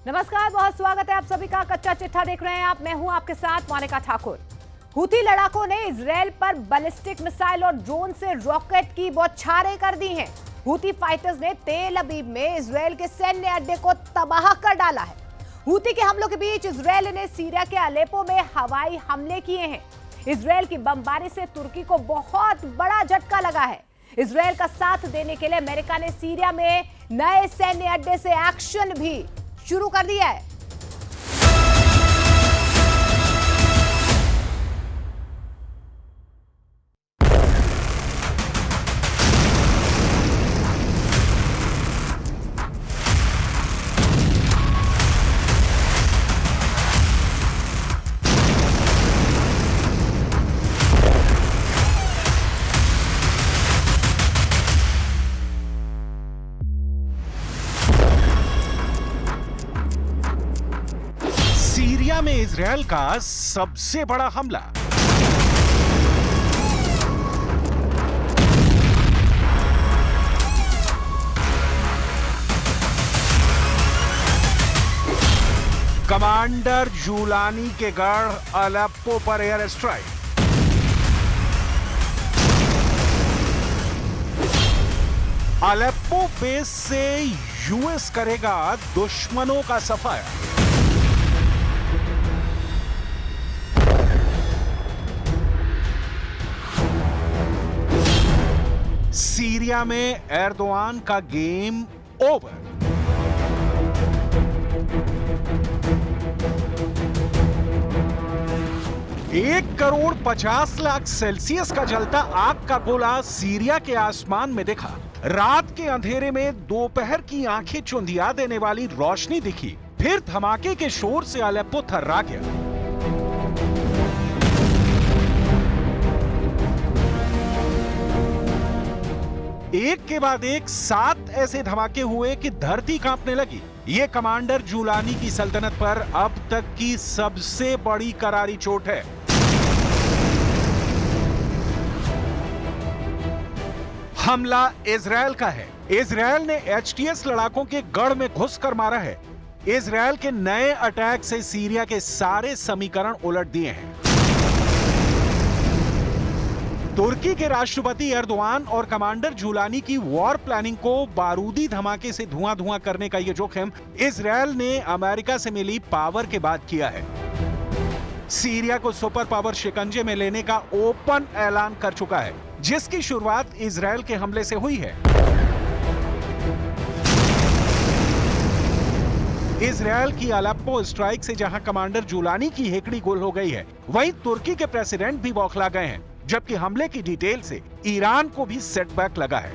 नमस्कार, बहुत स्वागत है आप सभी का। कच्चा चिट्ठा देख रहे हैं आप, मैं हूं आपके साथ मोनिका ठाकुर। हूथी लड़ाकों ने इजराइल पर बैलिस्टिक मिसाइल और ड्रोन से रॉकेट की बौछारें कर दी हैं। हूथी फाइटर्स ने तेल अबीब में इजराइल के सैन्य अड्डे को तबाह कर डाला है। हूथी के हमलों के बीच इजराइल ने सीरिया के अलेप्पो में हवाई हमले किए हैं। इजराइल की बमबारी से तुर्की को बहुत बड़ा झटका लगा है। इजराइल का साथ देने के लिए अमेरिका ने सीरिया में नए सैन्य अड्डे से एक्शन भी शुरू कर दिया है। सीरिया में इजरायल का सबसे बड़ा हमला। कमांडर जूलानी के गढ़ अलेप्पो पर एयर स्ट्राइक। अलेप्पो बेस से यूएस करेगा दुश्मनों का सफाया। सीरिया में एर्दोआन का गेम ओवर। एक करोड़ 50 लाख सेल्सियस का जलता आग का गोला सीरिया के आसमान में दिखा। रात के अंधेरे में दोपहर की आंखें चुंधिया देने वाली रोशनी दिखी। फिर धमाके के शोर से अलेप्पो थर्रा गया। एक के बाद एक 7 ऐसे धमाके हुए कि धरती कांपने लगी। ये कमांडर जूलानी की सल्तनत पर अब तक की सबसे बड़ी करारी चोट है। हमला इजरायल का है। इजरायल ने एचटीएस लड़ाकों के गढ़ में घुसकर मारा है। इजरायल के नए अटैक से सीरिया के सारे समीकरण उलट दिए हैं। तुर्की के राष्ट्रपति एर्दोआन और कमांडर जूलानी की वॉर प्लानिंग को बारूदी धमाके से धुआं धुआं करने का यह जोखिम इजरायल ने अमेरिका से मिली पावर के बाद किया है। सीरिया को सुपर पावर शिकंजे में लेने का ओपन ऐलान कर चुका है, जिसकी शुरुआत इजरायल के हमले से हुई है। इजरायल की अलेप्पो स्ट्राइक से जहां कमांडर जूलानी की हेकड़ी गोल हो गई है, वहीं तुर्की के प्रेसिडेंट भी बौखला गए हैं, जबकि हमले की डिटेल से ईरान को भी सेटबैक लगा है।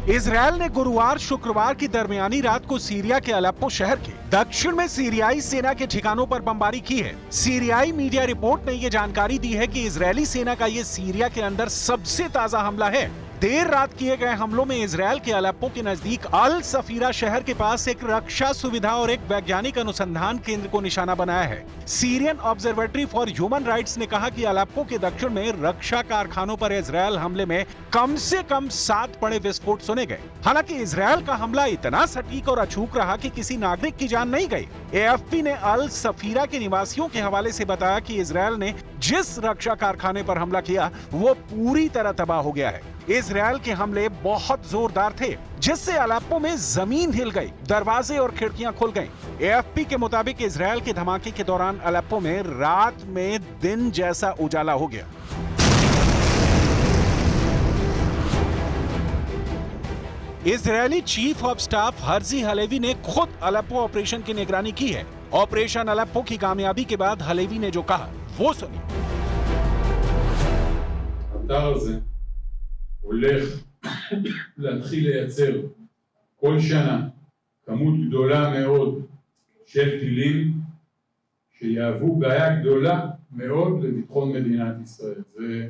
इजरायल ने गुरुवार शुक्रवार की दरमियानी रात को सीरिया के अलेप्पो शहर के दक्षिण में सीरियाई सेना के ठिकानों पर बमबारी की है। सीरियाई मीडिया रिपोर्ट ने यह जानकारी दी है कि इजरायली सेना का यह सीरिया के अंदर सबसे ताजा हमला है। देर रात किए गए हमलों में इजरायल के अलेप्पो के नजदीक अल सफीरा शहर के पास एक रक्षा सुविधा और एक वैज्ञानिक अनुसंधान केंद्र को निशाना बनाया है। Syrian observatory for human rights ने कहा कि अलेप्पो के दक्षिण में रक्षा कारखानों पर इजरायल हमले में कम से कम 7 बड़े विस्फोट सुने गए। हालांकि इजरायल का हमला इतना सटीक और अचूक रहा कि किसी नागरिक की जान नहीं गई। एएफपी ने अल सफीरा के निवासियों के हवाले से बताया कि इजरायल ने जिस रक्षा कारखाने पर हमला किया वो पूरी तरह तबाह हो गया है। इजरायल के हमले बहुत जोरदार थे, जिससे अलेप्पो में जमीन हिल गई, दरवाजे और खिड़कियां खुल गईं। एएफपी के मुताबिक इजरायल के धमाके के दौरान अलेप्पो में रात में दिन जैसा उजाला हो गया। Israeli chief of staff Herzi Halevi ने खुद अलेप्पो ऑपरेशन की निगरानी की है। ऑपरेशन अलेप्पो की कामयाबी के बाद हलेवी ने जो कहा वो सुनिए। הולך להתחיל לייצר כל שנה כמות גדולה מאוד של טילים שיהוו בעיה גדולה מאוד לביטחון מדינת ישראל. זה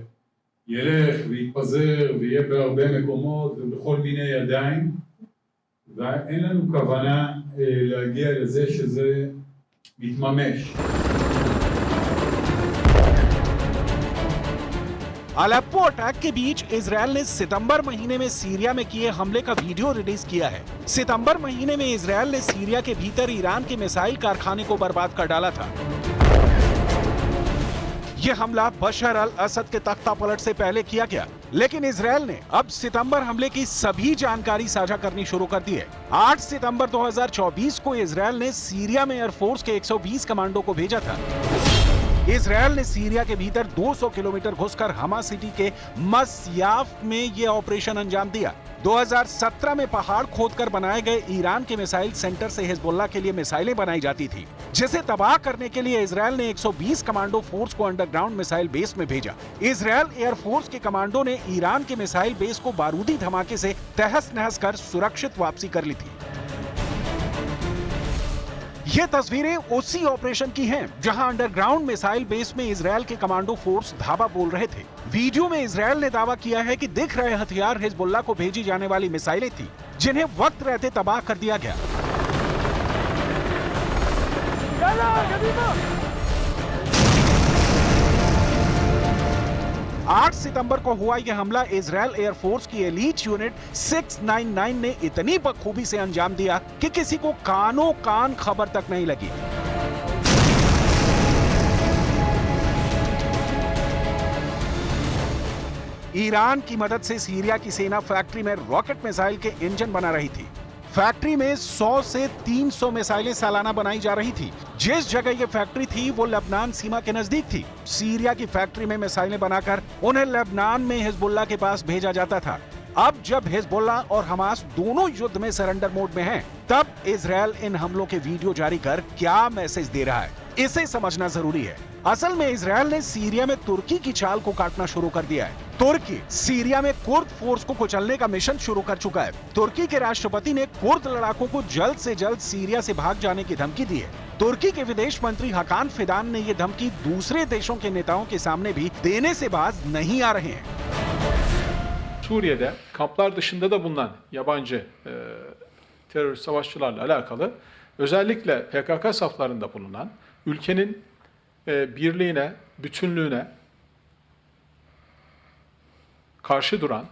ילך ויתפזר ויהיה בהרבה מקומות ובכל מיני ידיים, ואין לנו כוונה להגיע לזה שזה מתממש. अलेप्पो अटैक के बीच इजरायल ने सितंबर महीने में सीरिया में किए हमले का वीडियो रिलीज किया है। सितंबर महीने में इजरायल ने सीरिया के भीतर ईरान के मिसाइल कारखाने को बर्बाद कर डाला था। यह हमला बशर अल असद के तख्ता पलट से पहले किया गया, लेकिन इजरायल ने अब सितंबर हमले की सभी जानकारी साझा करनी शुरू कर दी है। 8 सितंबर 2024 को इजरायल ने सीरिया में एयरफोर्स के 120 कमांडो को भेजा था। इजरायल ने सीरिया के भीतर 200 किलोमीटर घुसकर हमा सिटी के मस्याफ में यह ऑपरेशन अंजाम दिया। 2017 में पहाड़ खोदकर बनाए गए ईरान के मिसाइल सेंटर से हिजबुल्लाह के लिए मिसाइलें बनाई जाती थी, जिसे तबाह करने के लिए इजरायल ने 120 कमांडो फोर्स को अंडरग्राउंड मिसाइल बेस में भेजा। इजरायल एयरफोर्स के कमांडो ने ईरान के मिसाइल बेस को बारूदी धमाके से तहस नहस कर सुरक्षित वापसी कर ली थी। ये तस्वीरें उसी ऑपरेशन की हैं, जहां अंडरग्राउंड मिसाइल बेस में इजरायल के कमांडो फोर्स धावा बोल रहे थे। वीडियो में इजरायल ने दावा किया है कि दिख रहे हथियार हिजबुल्लाह को भेजी जाने वाली मिसाइलें थी, जिन्हें वक्त रहते तबाह कर दिया गया। 8 सितंबर को हुआ यह हमला इजरायल एयरफोर्स की एलीट यूनिट 699 ने इतनी बखूबी से अंजाम दिया कि किसी को कानों कान खबर तक नहीं लगी। ईरान की मदद से सीरिया की सेना फैक्ट्री में रॉकेट मिसाइल के इंजन बना रही थी। फैक्ट्री में 100 से 300 मिसाइलें सालाना बनाई जा रही थी। जिस जगह ये फैक्ट्री थी वो लेबनान सीमा के नजदीक थी। सीरिया की फैक्ट्री में मिसाइलें बनाकर उन्हें लेबनान में हिजबुल्लाह के पास भेजा जाता था। अब जब हिजबुल्लाह और हमास दोनों युद्ध में सरेंडर मोड में हैं, तब इजरायल इन हमलों के वीडियो जारी कर क्या मैसेज दे रहा है, इसे समझना जरूरी है। असल में इजरायल ने सीरिया में तुर्की की चाल को काटना शुरू कर दिया है। तुर्की सीरिया में कुर्द फोर्स को कुचलने का मिशन शुरू कर चुका है। तुर्की के राष्ट्रपति ने कुर्द लड़ाकों को जल्द से जल्द सीरिया से भाग जाने की धमकी दी है। तुर्की के विदेश मंत्री हकान फिदान ने ये धमकी दूसरे देशों के नेताओं के सामने भी देने से बाज नहीं आ रहे हैं। Suriye'de kamplar dışında da bulunan yabancı terörist savaşçılarla alakalı özellikle PKK saflarında bulunan ülkenin birliğine, bütünlüğüne karşı duran,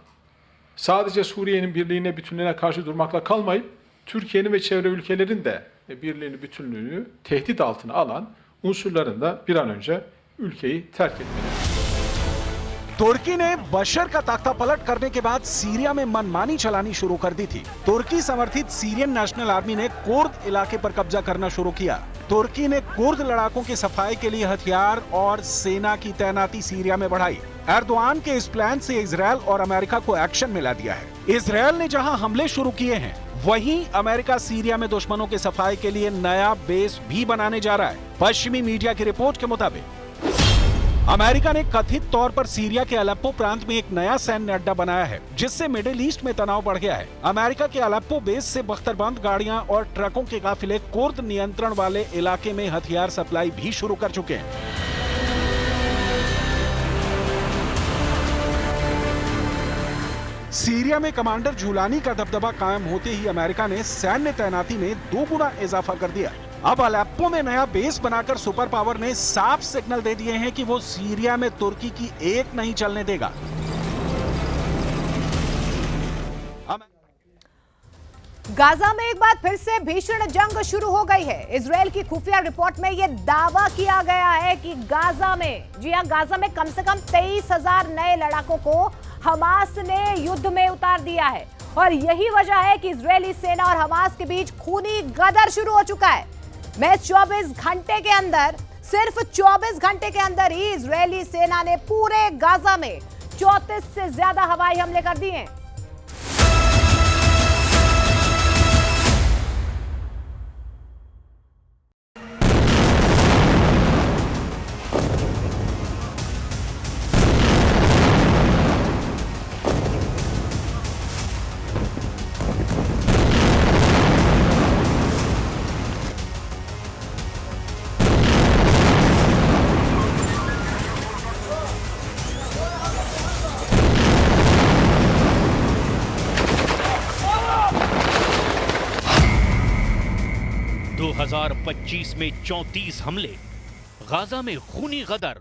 sadece Suriye'nin birliğine, bütünlüğüne karşı durmakla kalmayıp Türkiye'nin ve çevre ülkelerin de birliğini, bütünlüğünü tehdit altına alan unsurların da bir an önce ülkeyi terk etmeleri. तुर्की ने बशर का तख्ता पलट करने के बाद Syria में मनमानी चलानी शुरू कर दी थी। तुर्की समर्थित सीरियन नेशनल आर्मी ने कुर्द इलाके पर कब्जा करना शुरू किया। तुर्की ने कुर्द लड़ाकों की सफाई के लिए हथियार और सेना की तैनाती सीरिया में बढ़ाई। एर्दोआन के इस प्लान से इजरायल और अमेरिका को एक्शन मिला दिया है। इजरायल ने जहां हमले शुरू किए हैं, वहीं अमेरिका सीरिया में दुश्मनों की सफाई के लिए नया बेस भी बनाने जा रहा है। पश्चिमी मीडिया की रिपोर्ट के मुताबिक अमेरिका ने कथित तौर पर सीरिया के अलेप्पो प्रांत में एक नया सैन्य अड्डा बनाया है, जिससे मिडिल ईस्ट में तनाव बढ़ गया है। अमेरिका के अलेप्पो बेस से बख्तरबंद गाड़ियां और ट्रकों के काफिले कुर्द नियंत्रण वाले इलाके में हथियार सप्लाई भी शुरू कर चुके हैं। सीरिया में कमांडर झुलानी का दबदबा कायम होते ही अमेरिका ने सैन्य तैनाती में 2 गुना इजाफा कर दिया। अब अलेप्पो में नया बेस बनाकर सुपर पावर ने साफ सिग्नल दे दिए हैं कि वो सीरिया में तुर्की की एक नहीं चलने देगा। गाजा में एक बार फिर से भीषण जंग शुरू हो गई है। इजरायल की खुफिया रिपोर्ट में यह दावा किया गया है कि गाजा में, जी हां, गाजा में कम से कम 23,000 नए लड़ाकों को हमास ने युद्ध में उतार दिया है और यही वजह है कि इजरायली सेना और हमास के बीच खूनी गदर शुरू हो चुका है। मैं 24 घंटे के अंदर, सिर्फ 24 घंटे के अंदर ही इजरायली सेना ने पूरे गाजा में 34 से ज्यादा हवाई हमले कर दिए हैं। ...2025 में 34 हमले, गाजा में खूनी गदर।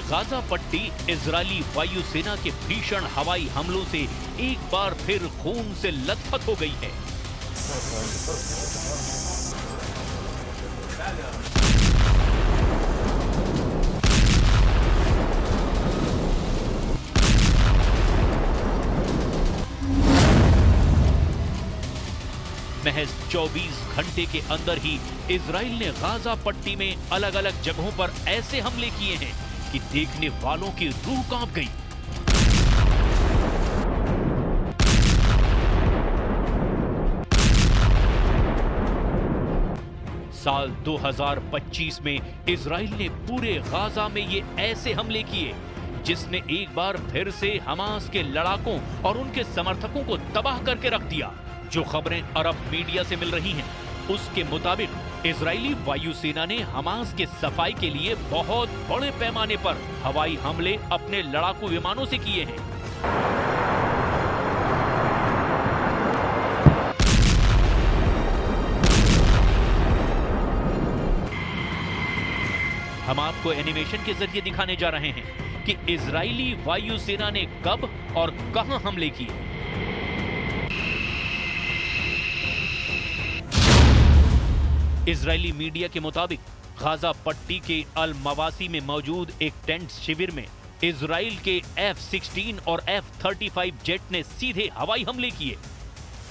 गाजा पट्टी इजरायली वायुसेना के भीषण हवाई हमलों से एक बार फिर खून से लथपथ हो गई है। महज 24 घंटे के अंदर ही इजराइल ने गाजा पट्टी में अलग अलग जगहों पर ऐसे हमले किए हैं कि देखने वालों की रूह कांप गई। साल 2025 में इजराइल ने पूरे गाजा में ये ऐसे हमले किए जिसने एक बार फिर से हमास के लड़ाकों और उनके समर्थकों को तबाह करके रख दिया। जो खबरें अरब मीडिया से मिल रही हैं, उसके मुताबिक इजरायली वायुसेना ने हमास के सफाई के लिए बहुत बड़े पैमाने पर हवाई हमले अपने लड़ाकू विमानों से किए हैं। हम आपको एनिमेशन के जरिए दिखाने जा रहे हैं कि इजरायली वायुसेना ने कब और कहां हमले किए। इजरायली मीडिया के मुताबिक गाजा पट्टी के अल मवासी में मौजूद एक टेंट शिविर में इजराइल के F-16 और F-35 जेट ने सीधे हवाई हमले किए।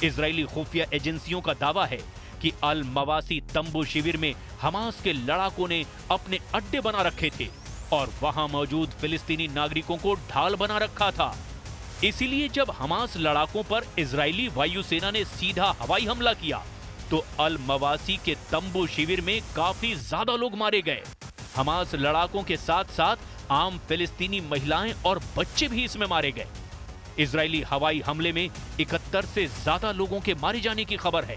इजरायली खुफिया एजेंसियों का दावा है कि अल मवासी तंबू शिविर में हमास के लड़ाकों ने अपने अड्डे बना रखे थे और वहां मौजूद फिलिस्तीनी नागरिकों को ढाल बना रखा था। इसीलिए जब हमास लड़ाकों पर इजरायली वायुसेना ने सीधा हवाई हमला किया तो अल मवासी के तंबू शिविर में काफी ज्यादा लोग मारे गए। हमास लड़ाकों के साथ साथ आम फिलिस्तीनी महिलाएं और बच्चे भी इसमें मारे गए। इजरायली हवाई हमले में 71 से ज्यादा लोगों के मारे जाने की खबर है।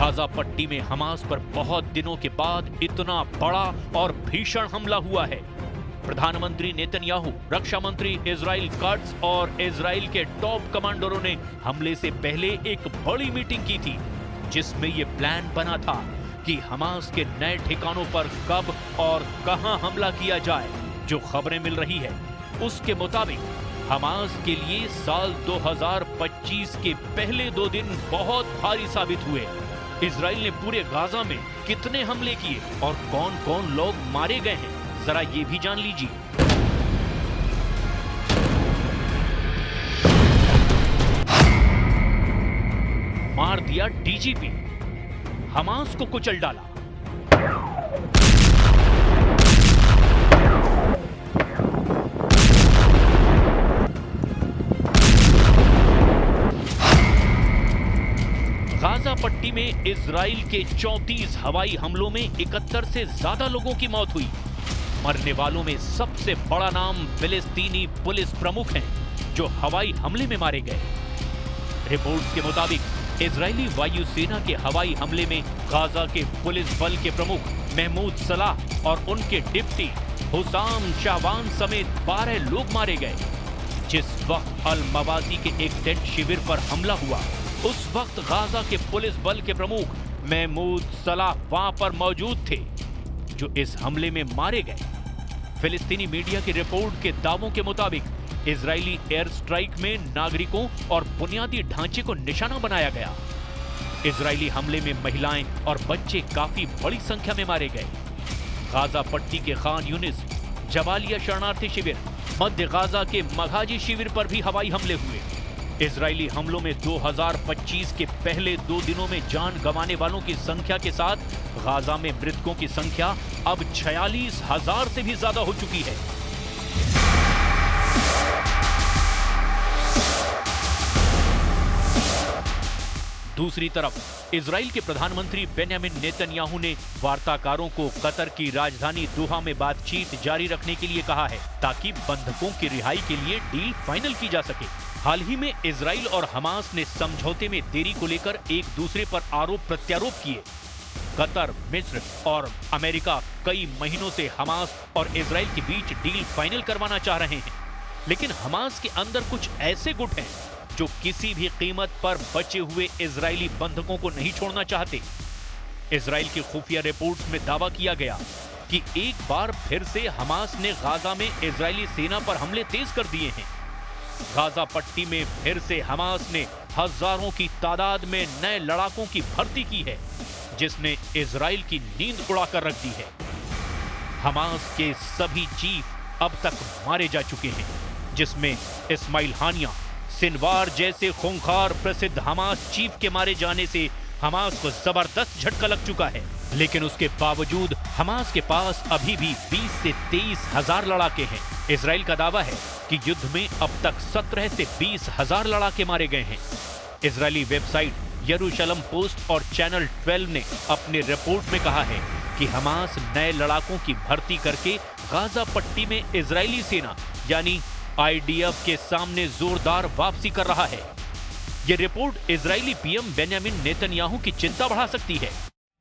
गाजा पट्टी में हमास पर बहुत दिनों के बाद इतना बड़ा और भीषण हमला हुआ है। प्रधानमंत्री नेतन्याहू, रक्षा मंत्री इजराइल कट्स और इजराइल के टॉप कमांडरों ने हमले से पहले एक बड़ी मीटिंग की थी जिसमें यह प्लान बना था कि हमास के नए ठिकानों पर कब और कहां हमला किया जाए। जो खबरें मिल रही है उसके मुताबिक हमास के लिए साल 2025 के पहले 2 दिन बहुत भारी साबित हुए। इजराइल ने पूरे गाजा में कितने हमले किए और कौन-कौन लोग मारे गए हैं, जरा ये भी जान लीजिए। मार दिया डीजीपी, हमास को कुचल डाला। गाजा पट्टी में इजराइल के 34 हवाई हमलों में 71 से ज्यादा लोगों की मौत हुई। मरने वालों में सबसे बड़ा नाम फिलिस्तीनी पुलिस प्रमुख हैं जो हवाई हमले में मारे गए। रिपोर्ट्स के मुताबिक इजरायली वायुसेना के हवाई हमले में गाजा के पुलिस बल के प्रमुख महमूद सलाह और उनके डिप्टी हुसाम शाहवान समेत 12 लोग मारे गए। जिस वक्त अल मवासी के एक टेंट शिविर पर हमला हुआ उस वक्त गाजा के पुलिस बल के प्रमुख महमूद सलाह वहां पर मौजूद थे जो इस हमले में मारे गए। फिलिस्तीनी मीडिया की रिपोर्ट के दावों के मुताबिक इजरायली एयर स्ट्राइक में नागरिकों और बुनियादी ढांचे को निशाना बनाया गया। इजरायली हमले में महिलाएं और बच्चे काफी बड़ी संख्या में मारे गए। गाजा पट्टी के खान यूनिस, जबालिया शरणार्थी शिविर, मध्य गाजा के मघाजी शिविर पर भी हवाई हमले हुए। इजरायली हमलों में 2025 के पहले 2 दिनों में जान गंवाने वालों की संख्या के साथ गाजा में मृतकों की संख्या अब 46,000 से भी ज्यादा हो चुकी है। दूसरी तरफ इजराइल के प्रधानमंत्री बेंयामिन नेतन्याहू ने वार्ताकारों को कतर की राजधानी दोहा में बातचीत जारी रखने के लिए कहा है ताकि बंधकों की रिहाई के लिए डील फाइनल की जा सके। हाल ही में इजराइल और हमास ने समझौते में देरी को लेकर एक दूसरे पर आरोप प्रत्यारोप किए। कतर, मिस्र और अमेरिका कई महीनों से हमास और इजराइल के बीच डील फाइनल करवाना चाह रहे हैं, लेकिन हमास के अंदर कुछ ऐसे गुट हैं जो किसी भी कीमत पर बचे हुए इजरायली बंधकों को नहीं छोड़ना चाहते। इजराइल की खुफिया रिपोर्ट्स में दावा किया गया कि एक बार फिर से हमास ने गाजा में इजरायली सेना पर हमले तेज कर दिए हैं। गाजा पट्टी में फिर से हमास ने हजारों की तादाद में नए लड़ाकों की भर्ती की है, जिसने इजराइल की नींद उड़ाकर रख दी है। हमास के सभी चीफ अब तक मारे जा चुके हैं, जिसमें इस्माइल हानिया, सिनवार जैसे खूंखार प्रसिद्ध हमास चीफ के मारे जाने से हमास को जबरदस्त झटका लग चुका है। लेकिन उसके बावजूद हमास के पास अभी भी 20 से 23 हजार लड़ाके हैं। इजराइल का दावा है कि युद्ध में अब तक 17 से 20 हजार लड़ाके मारे गए हैं। इजरायली वेबसाइट यरूशलम पोस्ट और चैनल 12 ने अपनी रिपोर्ट में कहा है कि हमास नए लड़ाकों की भर्ती करके गाजा पट्टी में इजरायली सेना यानी IDF के सामने जोरदार वापसी कर रहा है। यह report Israeli PM Benjamin Netanyahu की चिंता बढ़ा सकती है।